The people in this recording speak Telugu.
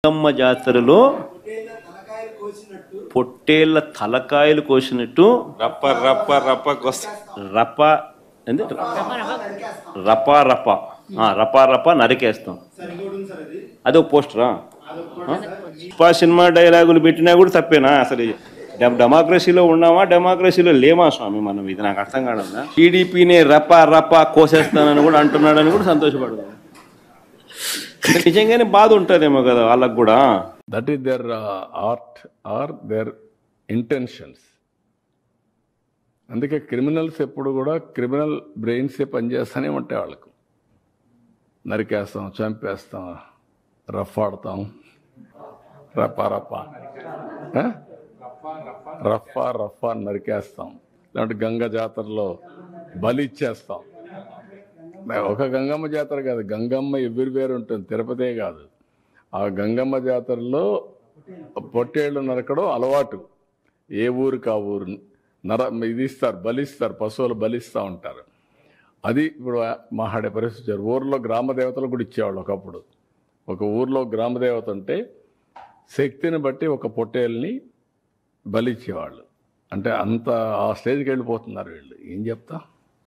గంగమ్మ జాతరలో పొట్టేళ్ల తలకాయలు కోసినట్టు రప్ప రప్ప రప్ప రప ఏంది రపా రప రపా రప నరికేస్తాం. అదో పోస్టరా? సినిమా డైలాగులు పెట్టినా కూడా తప్పేనా? అసలు డెమోక్రసీలో ఉన్నామా డెమోక్రసీలో లేమా స్వామి మనం? ఇది నాకు అర్థం కావడం. టీడీపీనే రపా రపా కోసేస్తానని కూడా అంటున్నాడని కూడా సంతోషపడదు. నిజంగానే బాధ ఉంటుందేమో కదా వాళ్ళకు కూడా. That is their art are their intentions. అందుకే క్రిమినల్స్ ఎప్పుడు కూడా క్రిమినల్ బ్రెయిన్సే పనిచేస్తూనే ఉంటాయి. వాళ్ళకు నరికేస్తాం, చంపేస్తాం, రఫాడతాం, రఫా రఫా రఫా రఫా నరికేస్తాం. ఇలాంటి గంగ జాతరలో బలి ఇచ్చేస్తాం. ఒక గంగమ్మ జాతర కాదు, గంగమ్మ ఎవ్రీవేర్ ఉంటుంది, తిరుపతే కాదు. ఆ గంగమ్మ జాతరలో పొట్టేళ్ళు నరకడం అలవాటు. ఏ ఊరికి ఆ ఊరు ఇది ఇస్తారు, బలిస్తారు, పశువులు బలిస్తూ ఉంటారు. అది ఇప్పుడు మాట్లాడే పరిస్థితి. ఊర్లో గ్రామ దేవతలు కూడా ఇచ్చేవాళ్ళు ఒకప్పుడు. ఒక ఊర్లో గ్రామదేవత ఉంటే శక్తిని బట్టి ఒక పొట్టేల్ని బలిచ్చేవాళ్ళు. అంటే అంత ఆ స్టేజ్కి వెళ్ళిపోతున్నారు వీళ్ళు. ఏం చెప్తా.